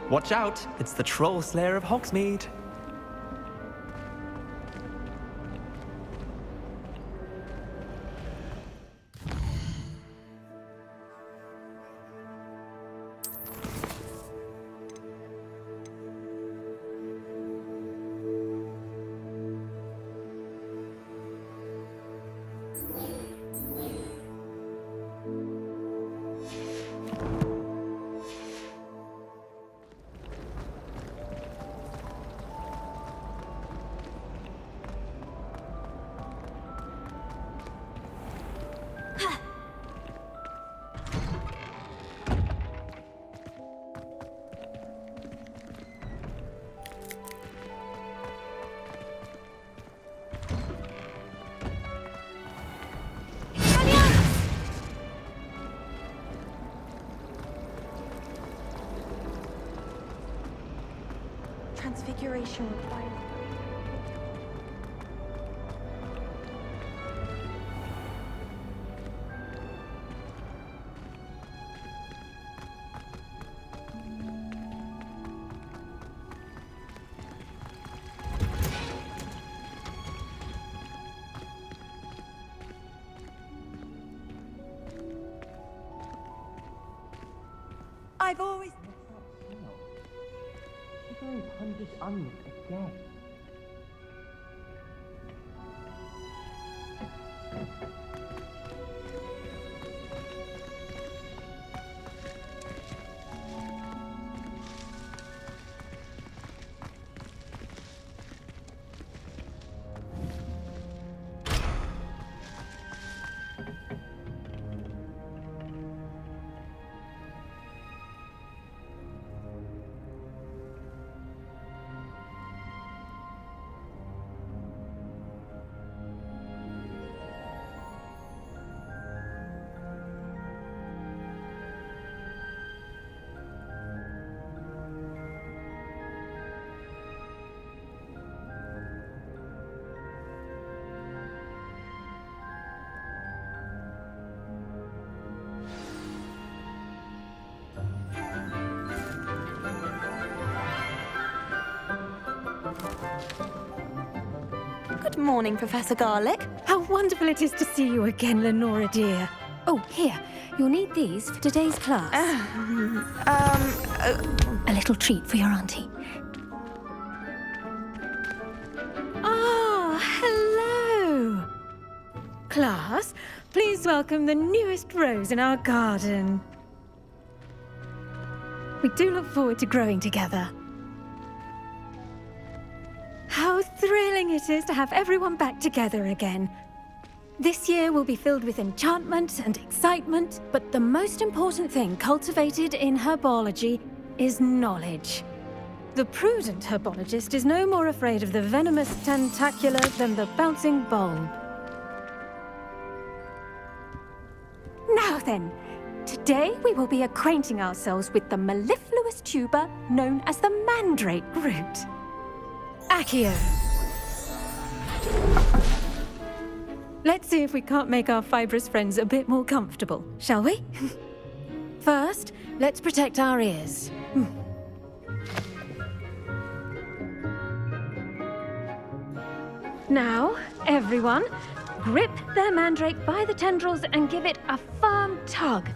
Watch out, it's the Troll Slayer of Hogsmeade. Transfiguration required. I've always... You're going to punish onions again. Good morning, Professor Garlic. How wonderful it is to see you again, Lenora dear. Oh, here, you'll need these for today's class. A little treat for your auntie. Ah, hello. Class, please welcome the newest rose in our garden. We do look forward to growing together. How thrilling it is to have everyone back together again. This year will be filled with enchantment and excitement, but the most important thing cultivated in herbology is knowledge. The prudent herbologist is no more afraid of the venomous tentacula than the bouncing bulb. Now then, today we will be acquainting ourselves with the mellifluous tuber known as the mandrake root. Accio. Let's see if we can't make our fibrous friends a bit more comfortable, shall we? First, let's protect our ears. Now, everyone, grip their mandrake by the tendrils and give it a firm tug.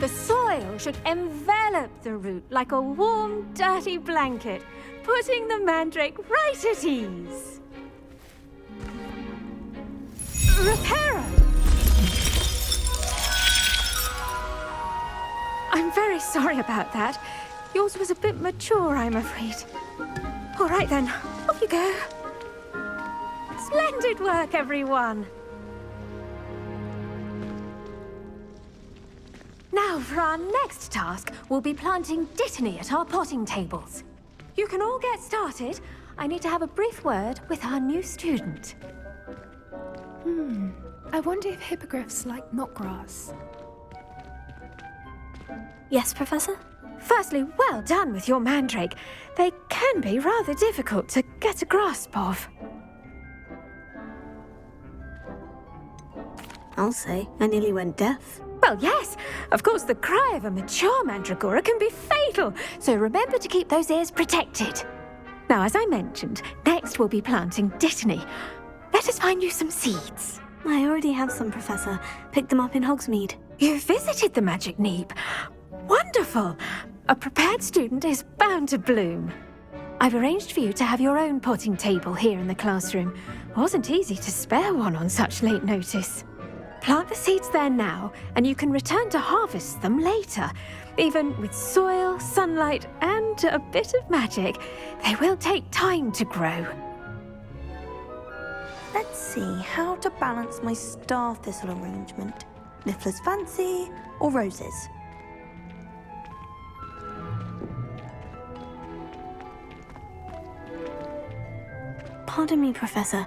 The soil should envelop the root like a warm, dirty blanket, putting the mandrake right at ease. Reparo! I'm very sorry about that. Yours was a bit mature, I'm afraid. All right then, off you go. Splendid work, everyone. Now, for our next task, we'll be planting Dittany at our potting tables. You can all get started. I need to have a brief word with our new student. I wonder if hippogriffs like knotgrass. Yes, Professor? Firstly, well done with your mandrake. They can be rather difficult to get a grasp of. I'll say, I nearly went deaf. Well, yes. Of course, the cry of a mature mandragora can be fatal, so remember to keep those ears protected. Now, as I mentioned, next we'll be planting Dittany. Let us find you some seeds. I already have some, Professor. Picked them up in Hogsmeade. You visited the Magic Neep. Wonderful! A prepared student is bound to bloom. I've arranged for you to have your own potting table here in the classroom. Wasn't easy to spare one on such late notice. Plant the seeds there now, and you can return to harvest them later. Even with soil, sunlight, and a bit of magic, they will take time to grow. Let's see how to balance my star thistle arrangement. Niffler's fancy or roses? Pardon me, Professor.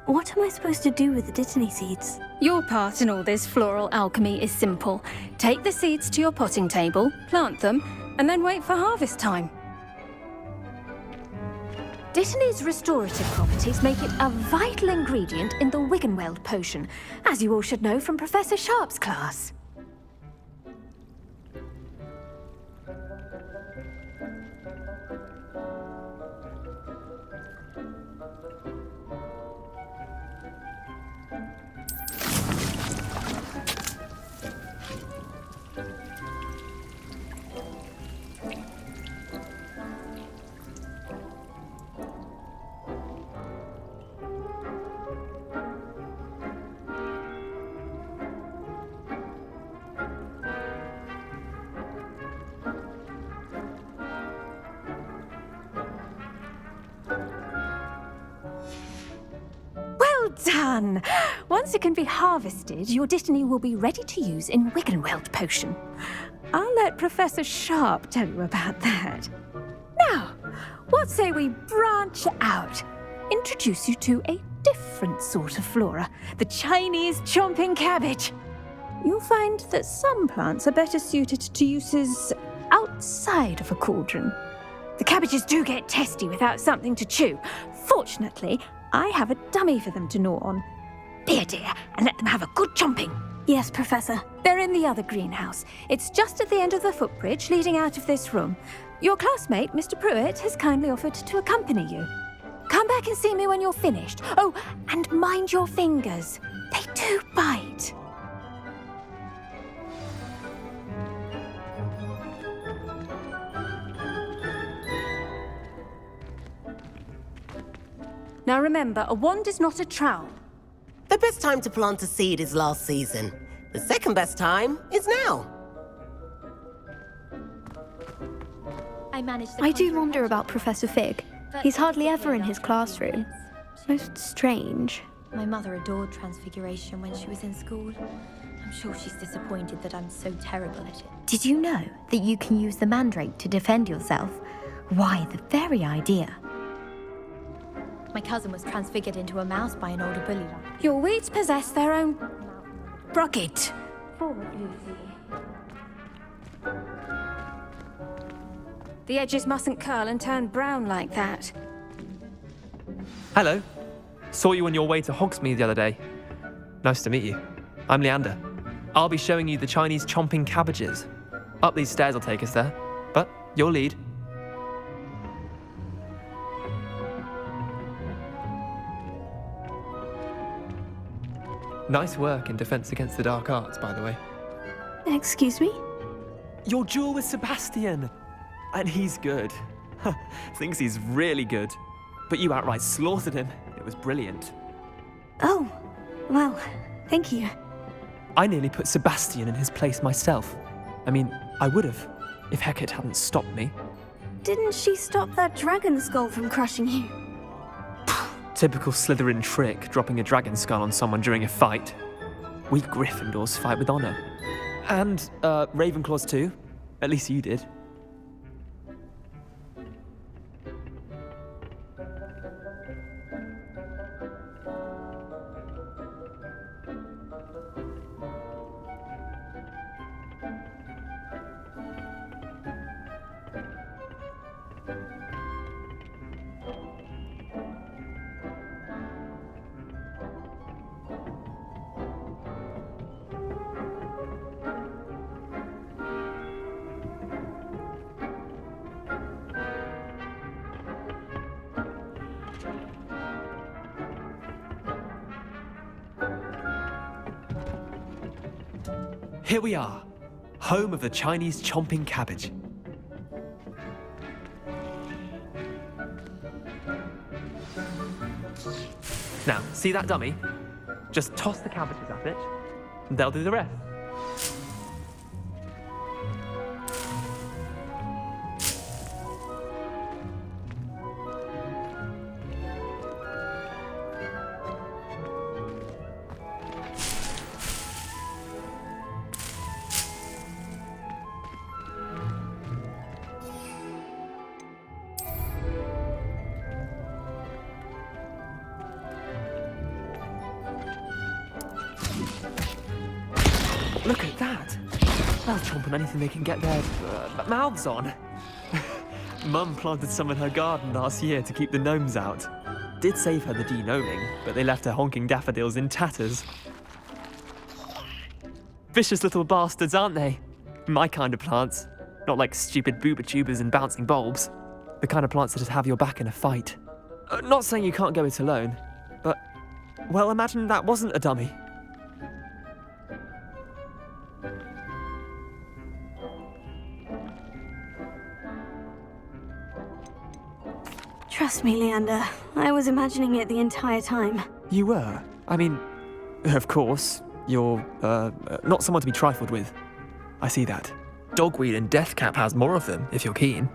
What am I supposed to do with the Dittany seeds? Your part in all this floral alchemy is simple. Take the seeds to your potting table, plant them, and then wait for harvest time. Dittany's restorative properties make it a vital ingredient in the Wiggenweld potion, as you all should know from Professor Sharp's class. Well done! Once it can be harvested, your Dittany will be ready to use in Wiggenweld potion. I'll let Professor Sharp tell you about that. Now, what say we branch out? Introduce you to a different sort of flora, the Chinese chomping cabbage. You'll find that some plants are better suited to uses outside of a cauldron. The cabbages do get testy without something to chew. Fortunately, I have a dummy for them to gnaw on. Be a dear and let them have a good chomping. Yes, Professor. They're in the other greenhouse. It's just at the end of the footbridge leading out of this room. Your classmate, Mr. Pruitt, has kindly offered to accompany you. Come back and see me when you're finished. Oh, and mind your fingers. They do bite. Now remember, a wand is not a trowel. The best time to plant a seed is last season. The second best time is now. I do wonder about Professor Fig. He's hardly ever in his classroom. Most strange. My mother adored Transfiguration when she was in school. I'm sure she's disappointed that I'm so terrible at it. Did you know that you can use the mandrake to defend yourself? Why, the very idea. My cousin was transfigured into a mouse by an older bully. Your weeds possess their own rocket. Forward, Lucy. The edges mustn't curl and turn brown like that. Hello. Saw you on your way to Hogsmeade the other day. Nice to meet you. I'm Leander. I'll be showing you the Chinese chomping cabbages. Up these stairs will take us there, but you'll lead. Nice work in Defense Against the Dark Arts, by the way. Excuse me? Your duel with Sebastian! And he's good. Thinks he's really good. But you outright slaughtered him. It was brilliant. Oh, well, thank you. I nearly put Sebastian in his place myself. I mean, I would have, if Hecate hadn't stopped me. Didn't she stop that dragon skull from crushing you? Typical Slytherin trick, dropping a dragon skull on someone during a fight. We Gryffindors fight with honor. And Ravenclaws too. At least you did. Here we are, home of the Chinese chomping cabbage. Now, see that dummy? Just toss the cabbages at it, and they'll do the rest. Look at that! They'll chomp on anything they can get their mouths on. Mum planted some in her garden last year to keep the gnomes out. Did save her the de-gnoming, but they left her honking daffodils in tatters. Vicious little bastards, aren't they? My kind of plants. Not like stupid booba tubers and bouncing bulbs. The kind of plants that just have your back in a fight. Not saying you can't go it alone, but, well, imagine that wasn't a dummy. Trust me, Leander. I was imagining it the entire time. You were? I mean, of course, you're, not someone to be trifled with. I see that. Dogweed and deathcap has more of them, if you're keen.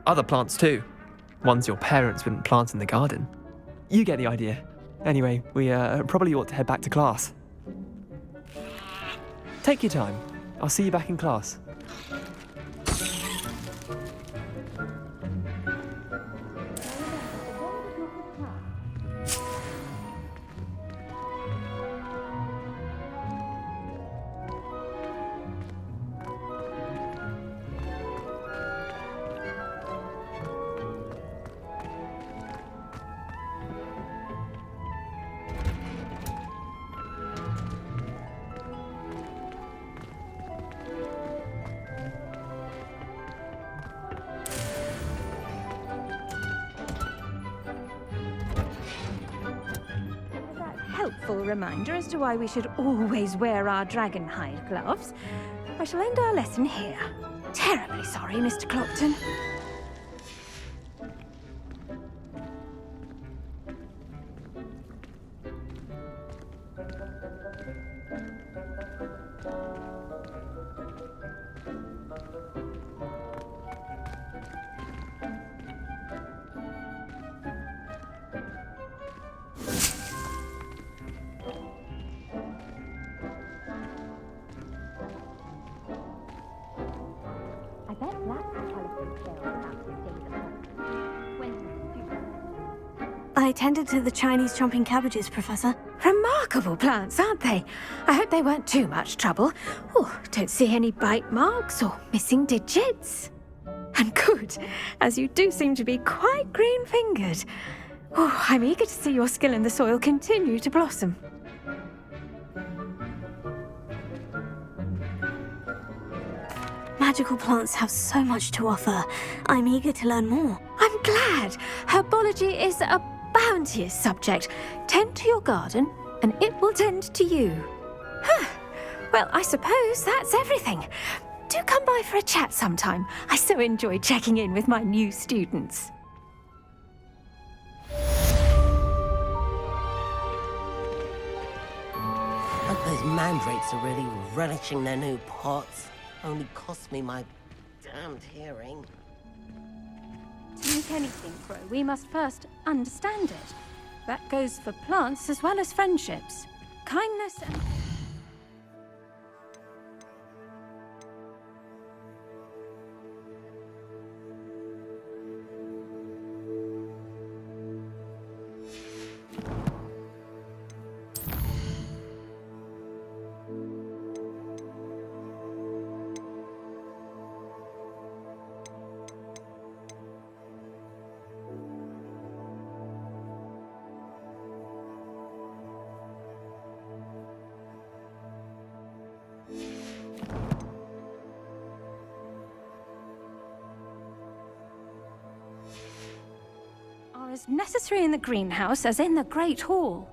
Other plants too. Ones your parents wouldn't plant in the garden. You get the idea. Anyway, we probably ought to head back to class. Take your time. I'll see you back in class. Helpful reminder as to why we should always wear our dragon hide gloves. I shall end our lesson here. Terribly sorry, Mr. Clopton. I tended to the Chinese chomping cabbages, Professor. Remarkable plants, aren't they? I hope they weren't too much trouble. Oh, don't see any bite marks or missing digits. And good, as you do seem to be quite green-fingered. Oh, I'm eager to see your skill in the soil continue to blossom. Magical plants have so much to offer. I'm eager to learn more. I'm glad. Herbology is a bounteous subject. Tend to your garden, and it will tend to you. Well, I suppose that's everything. Do come by for a chat sometime. I so enjoy checking in with my new students. Hope those mandrakes are really relishing their new pots. Only cost me my damned hearing. To make anything grow, we must first understand it. That goes for plants as well as friendships. Kindness and... as necessary in the greenhouse as in the Great Hall.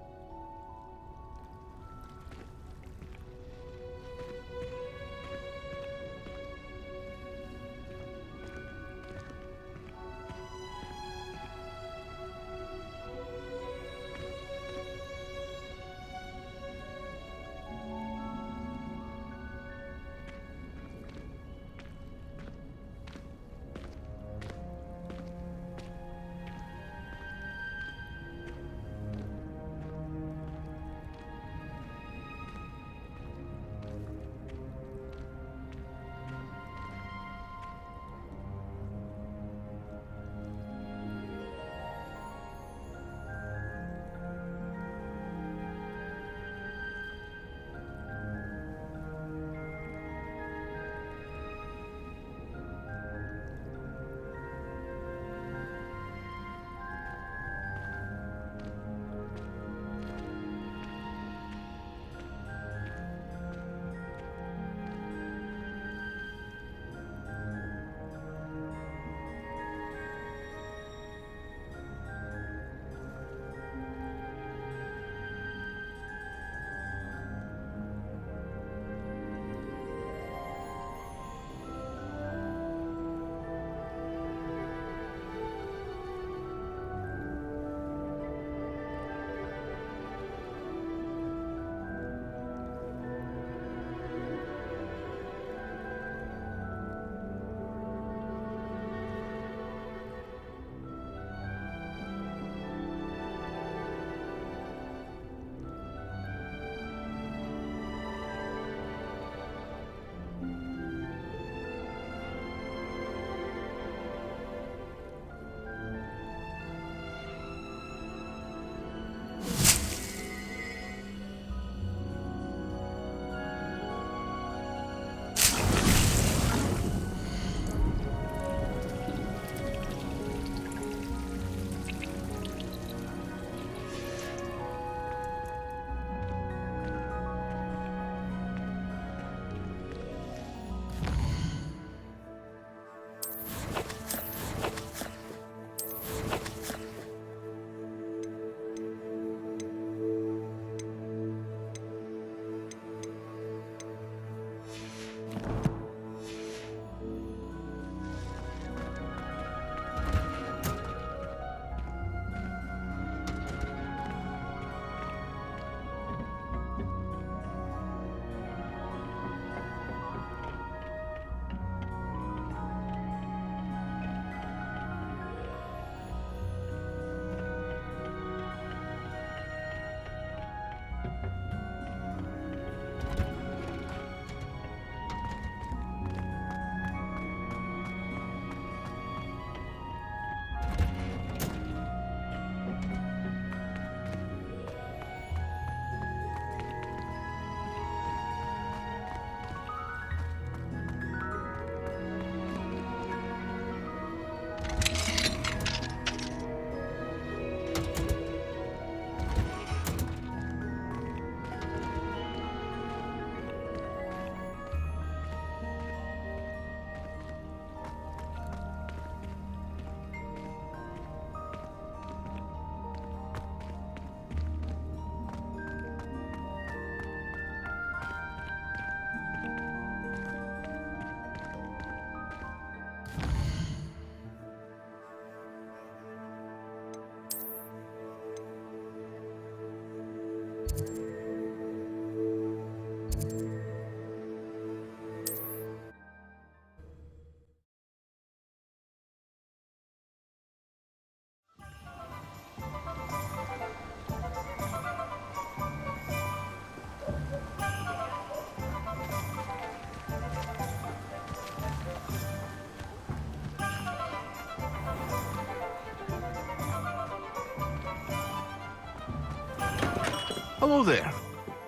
Hello there.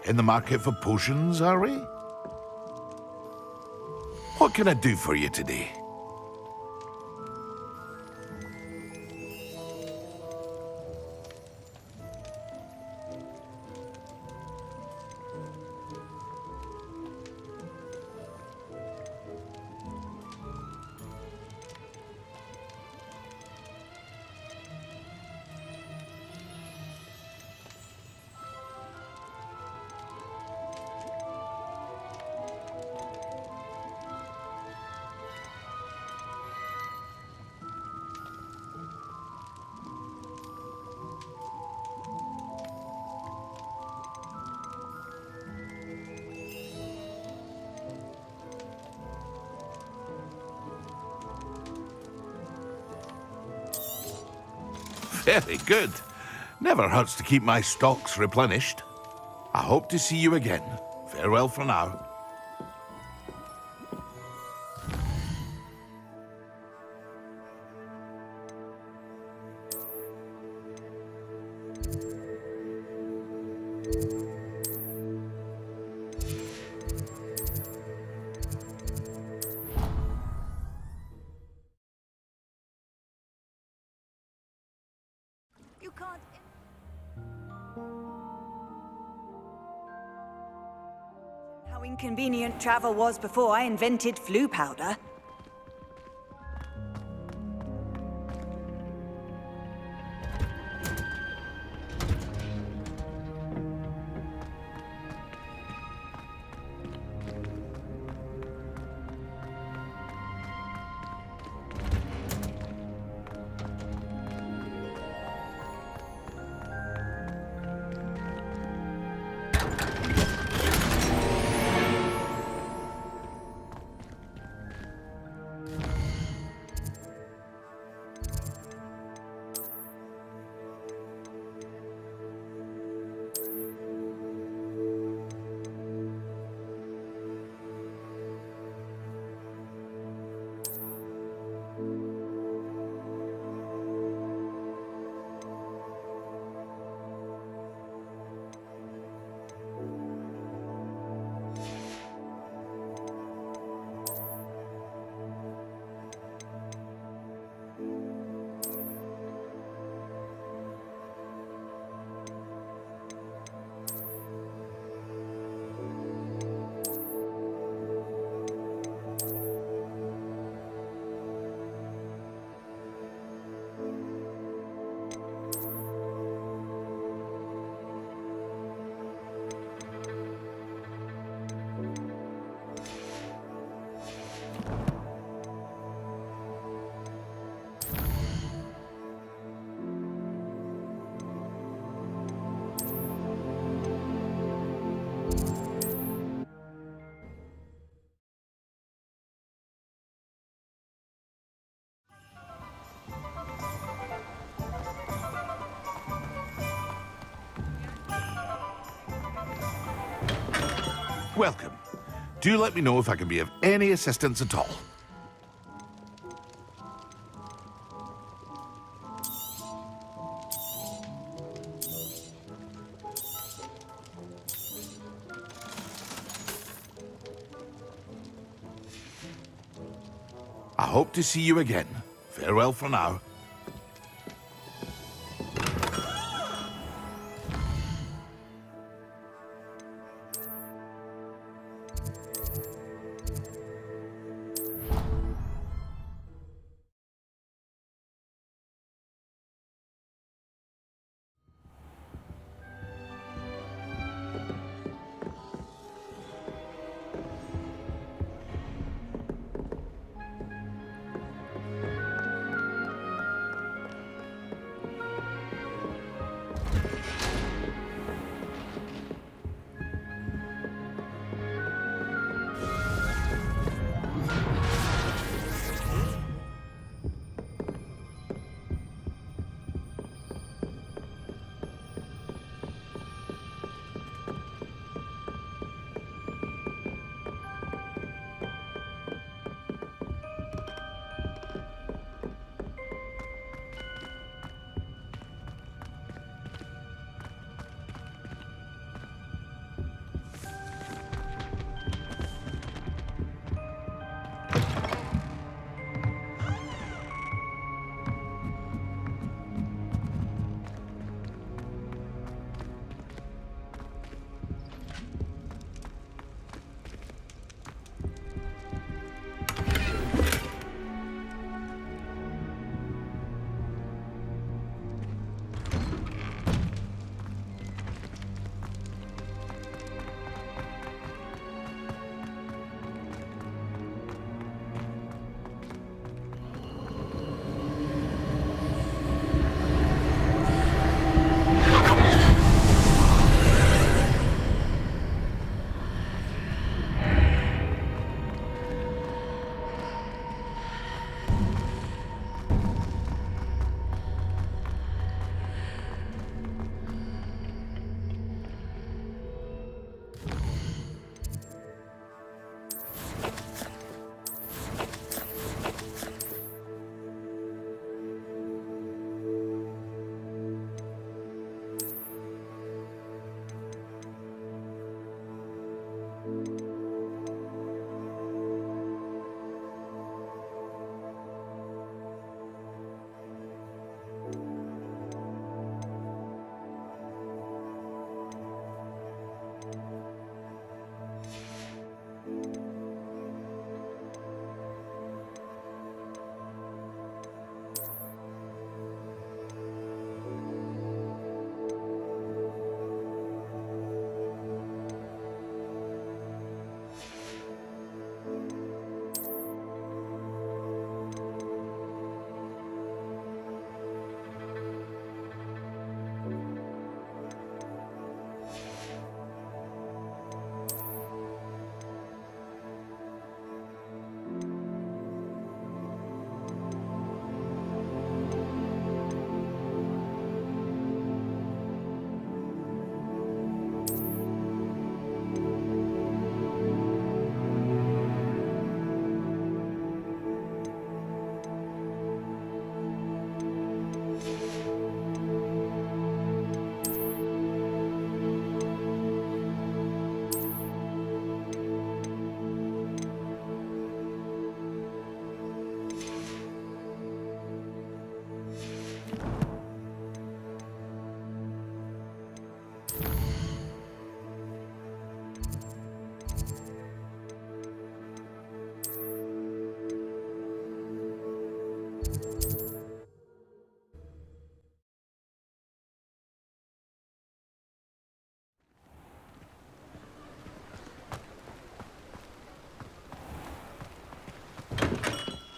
In the market for potions, are we? What can I do for you today? Very good. Never hurts to keep my stocks replenished. I hope to see you again. Farewell for now. You can't. How inconvenient travel was before I invented flu powder. Welcome. Do let me know if I can be of any assistance at all. I hope to see you again. Farewell for now.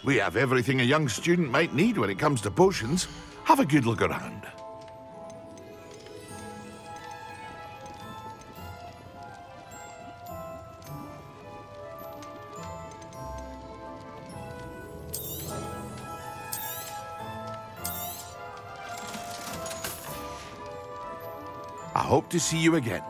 We have everything a young student might need when it comes to potions. Have a good look around. I hope to see you again.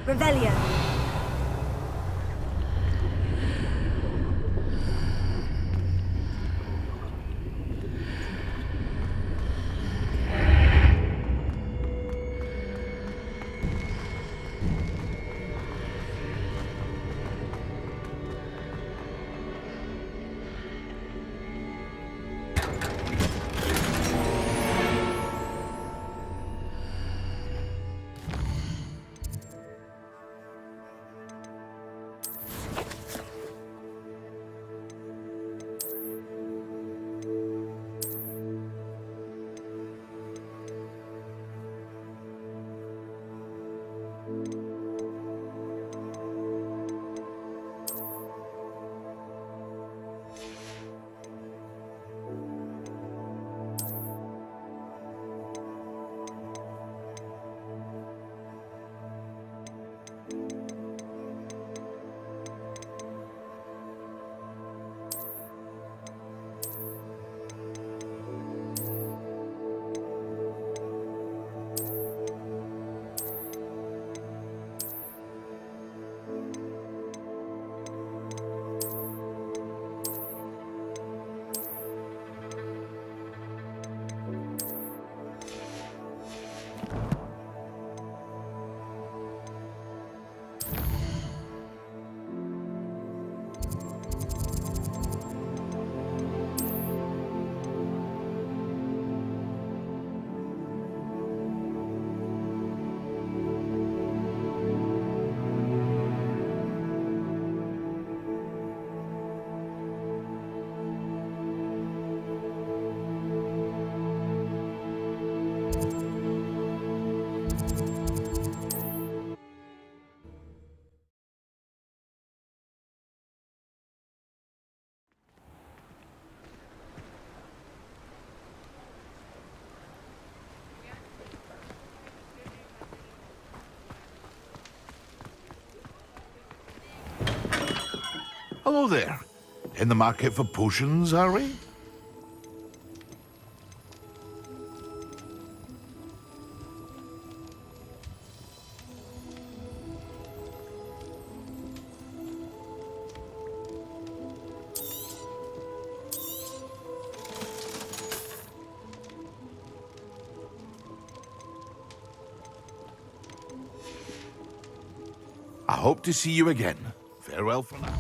Revelio. Hello there. In the market for potions, are we? I hope to see you again. Farewell for now.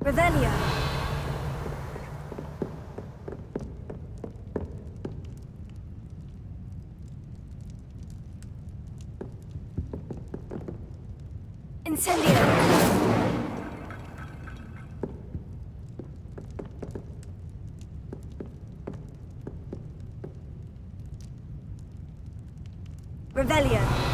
Revelio. Incendio. Revelio.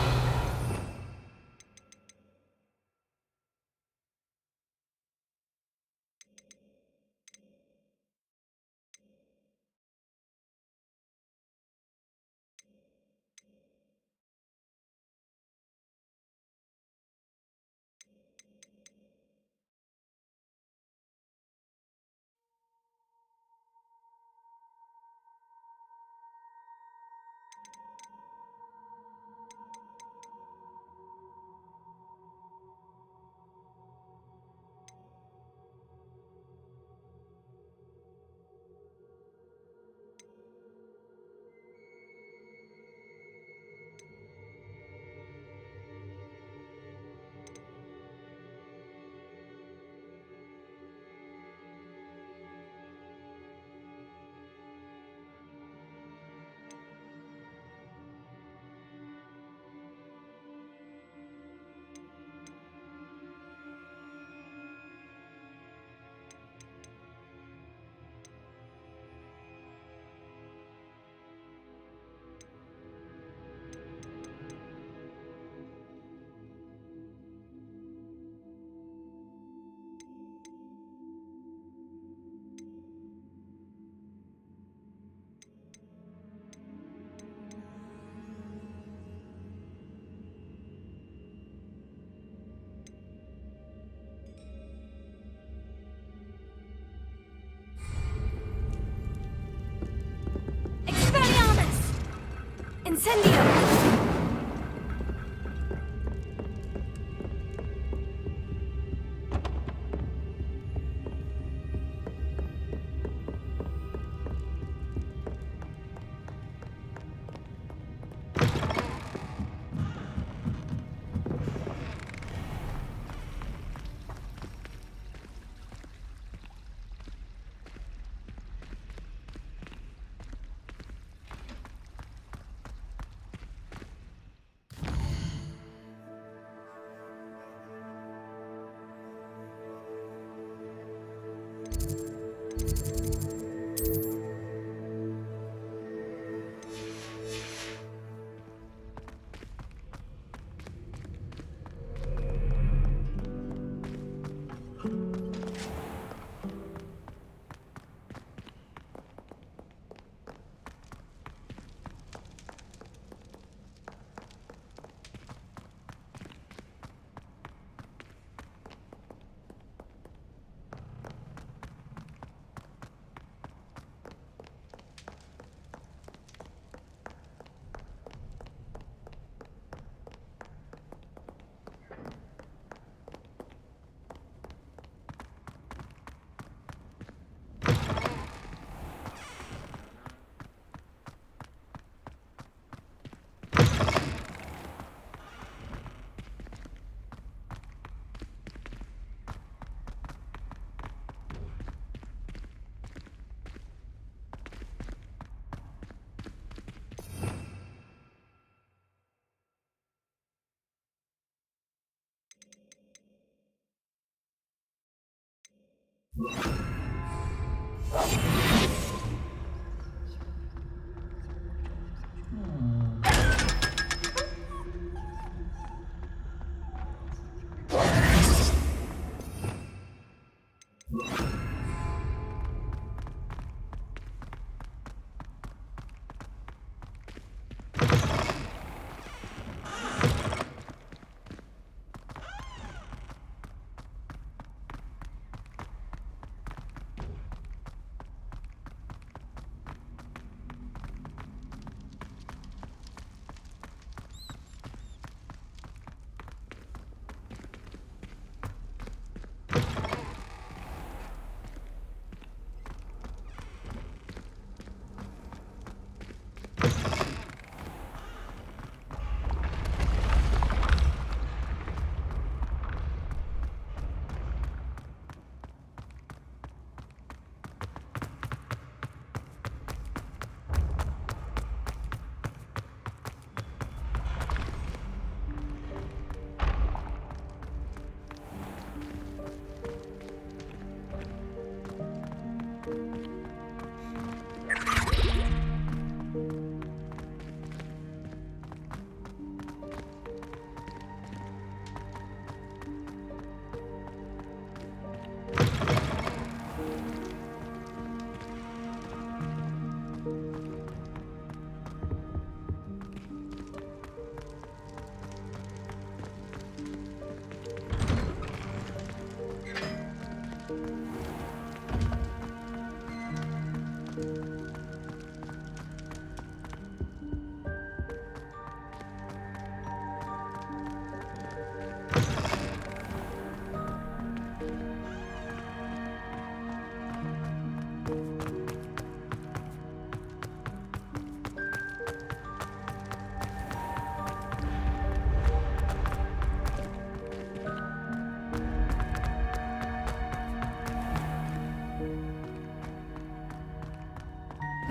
Incendio!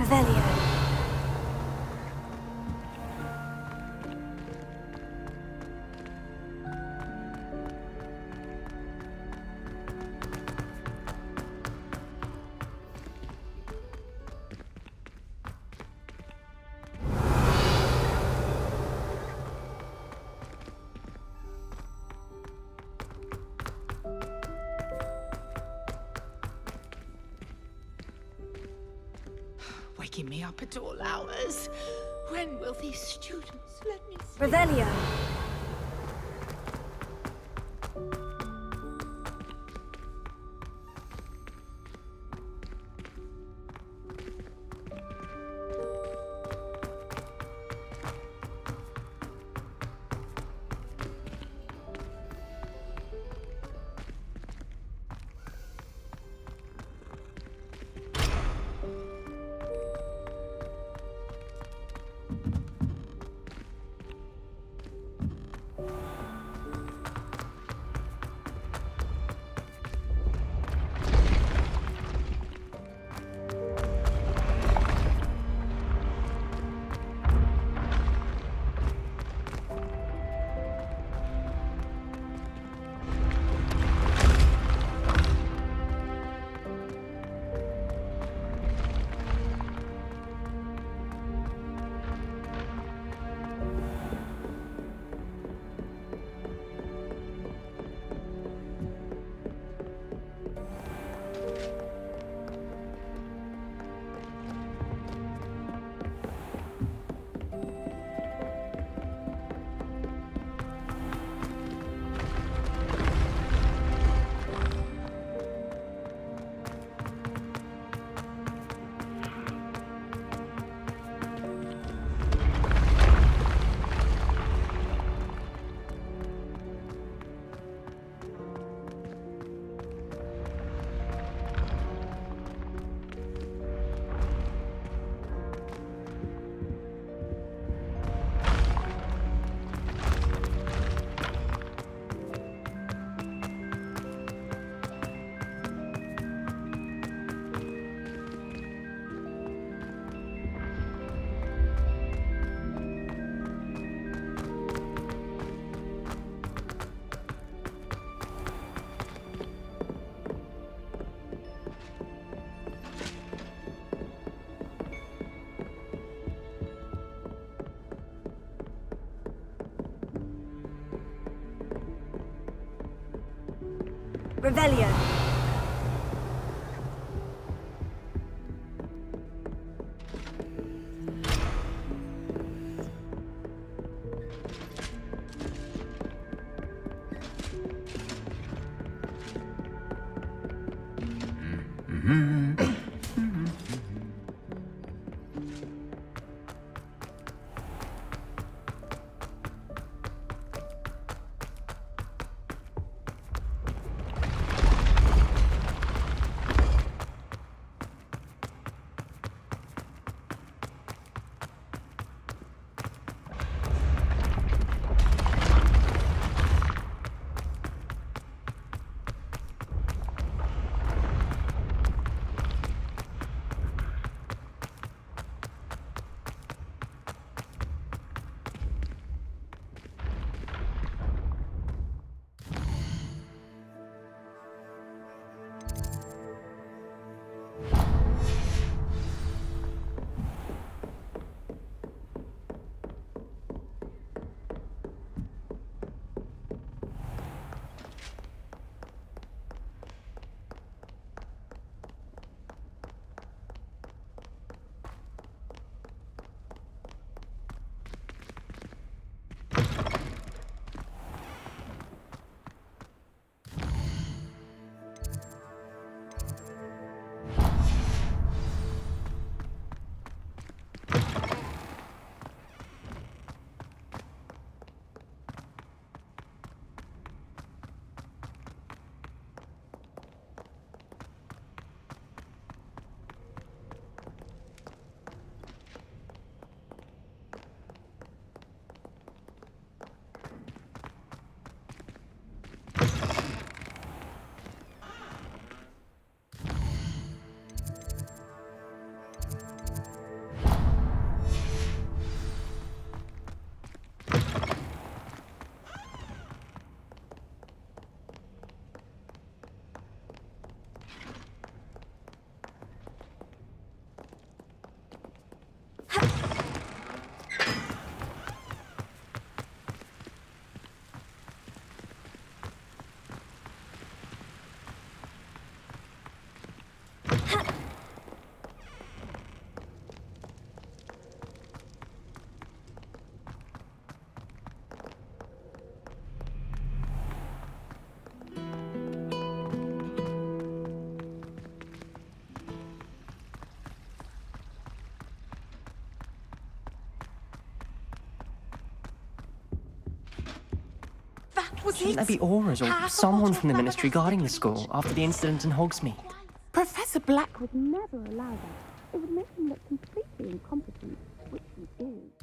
Revelio. Waking me up at all hours. When will these students let me sleep? Revelio. Revelio. Shouldn't there be auras or someone from the Ministry guarding the school after the incident in Hogsmeade? Professor Black would Never allow that. It would make him look completely incompetent, which he is.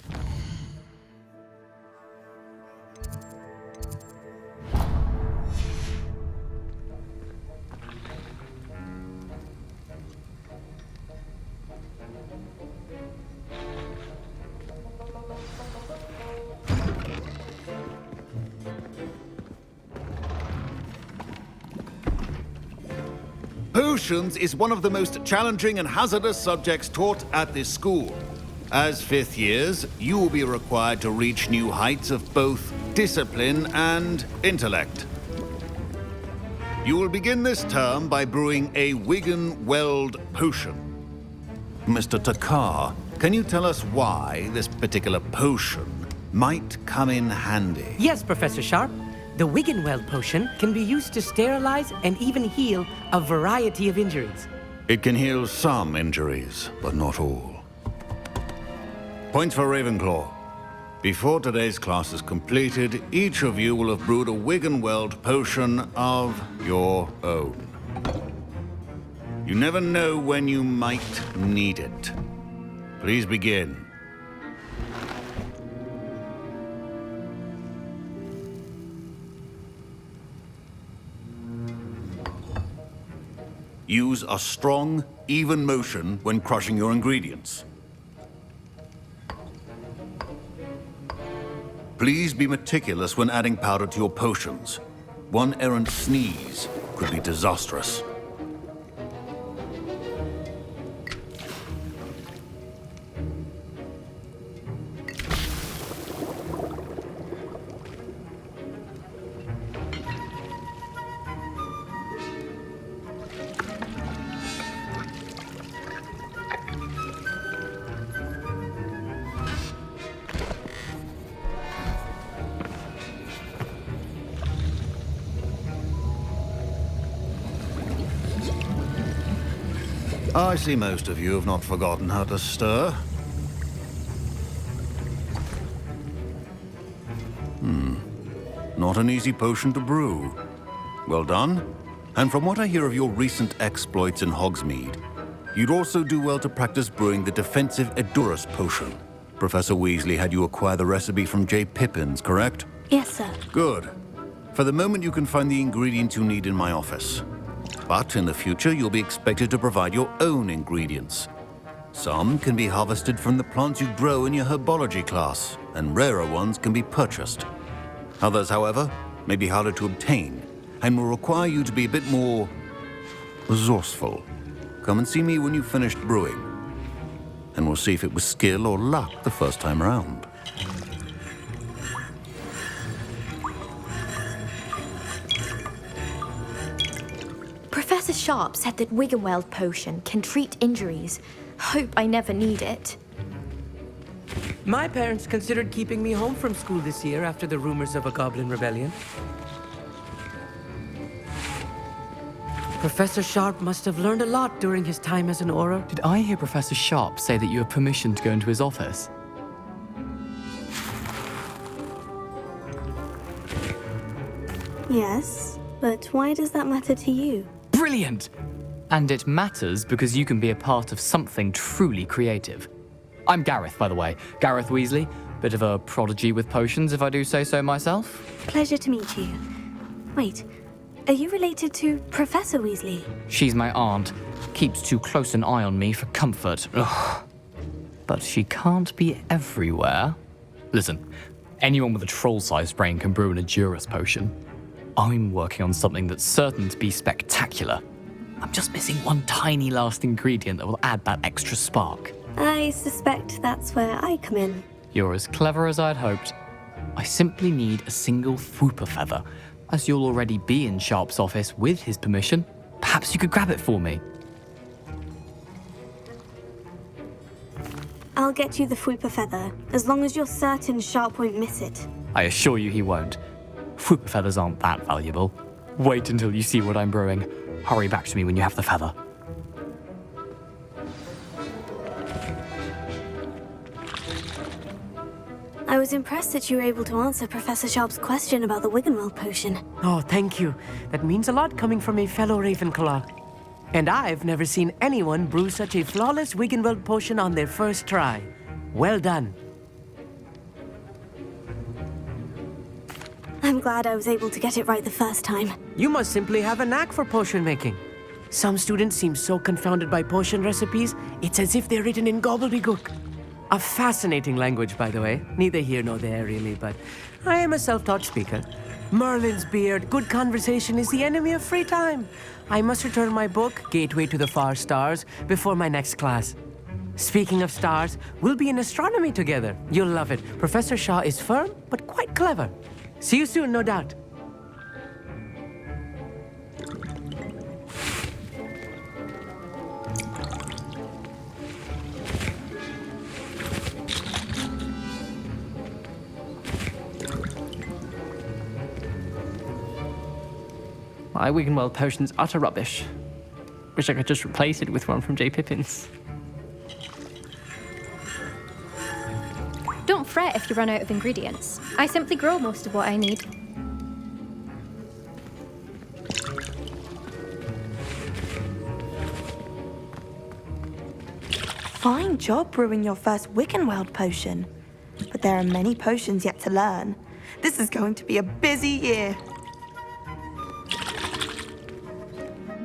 Potions is one of the most challenging and hazardous subjects taught at this school. As fifth years, you will be required to reach new heights of both discipline and intellect. You will begin this term by brewing a Wigan-Weld potion. Mr. Takar, can you tell us why this particular potion might come in handy? Yes, Professor Sharp. The Wigan-Weld potion can be used to sterilize and even heal a variety of injuries. It can heal some injuries, but not all. Points for Ravenclaw. Before today's class is completed, each of you will have brewed a Wigan-Weld potion of your own. You never know when you might need it. Please begin. Use a strong, even motion when crushing your ingredients. Please be meticulous when adding powder to your potions. One errant sneeze could be disastrous. I see most of you have not forgotten how to stir. Not an easy potion to brew. Well done. And from what I hear of your recent exploits in Hogsmeade, you'd also do well to practice brewing the defensive Edurus potion. Professor Weasley had you acquire the recipe from J. Pippins, correct? Yes, sir. Good. For the moment, you can find the ingredients you need in my office. But in the future, you'll be expected to provide your own ingredients. Some can be harvested from the plants you grow in your herbology class, and rarer ones can be purchased. Others, however, may be harder to obtain, and will require you to be a bit more resourceful. Come and see me when you've finished brewing, and we'll see if it was skill or luck the first time around. Professor Sharp said that Wiggenweld potion can treat injuries. Hope I never need it. My parents considered keeping me home from school this year after the rumors of a goblin rebellion. Professor Sharp must have learned a lot during his time as an Auror. Did I hear Professor Sharp say that you have permission to go into his office? Yes, but why does that matter to you? Brilliant! And it matters because you can be a part of something truly creative. I'm Gareth, by the way. Gareth Weasley. Bit of a prodigy with potions, if I do say so myself. Pleasure to meet you. Wait, are you related to Professor Weasley? She's my aunt. Keeps too close an eye on me for comfort. Ugh. But she can't be everywhere. Listen, anyone with a troll-sized brain can brew an Edurus potion. I'm working on something that's certain to be spectacular. I'm just missing one tiny last ingredient that will add that extra spark. I suspect that's where I come in. You're as clever as I'd hoped. I simply need a single Fwooper feather. As you'll already be in Sharp's office with his permission, perhaps you could grab it for me. I'll get you the Fwooper feather, as long as you're certain Sharp won't miss it. I assure you he won't. Fwooper feathers aren't that valuable. Wait until you see what I'm brewing. Hurry back to me when you have the feather. I was impressed that you were able to answer Professor Sharp's question about the Wiggenweld potion. Oh, thank you. That means a lot coming from a fellow Ravenclaw. And I've never seen anyone brew such a flawless Wiggenweld potion on their first try. Well done. I'm glad I was able to get it right the first time. You must simply have a knack for potion making. Some students seem so confounded by potion recipes, it's as if they're written in gobbledygook. A fascinating language, by the way. Neither here nor there, really, but I am a self-taught speaker. Merlin's beard, good conversation is the enemy of free time. I must return my book, Gateway to the Far Stars, before my next class. Speaking of stars, we'll be in astronomy together. You'll love it. Professor Shaw is firm, but quite clever. See you soon, no doubt. My Wiggenweld potion's utter rubbish. Wish I could just replace it with one from J. Pippins. Don't fret if you run out of ingredients. I simply grow most of what I need. Fine job brewing your first Wiggenweld potion. But there are many potions yet to learn. This is going to be a busy year.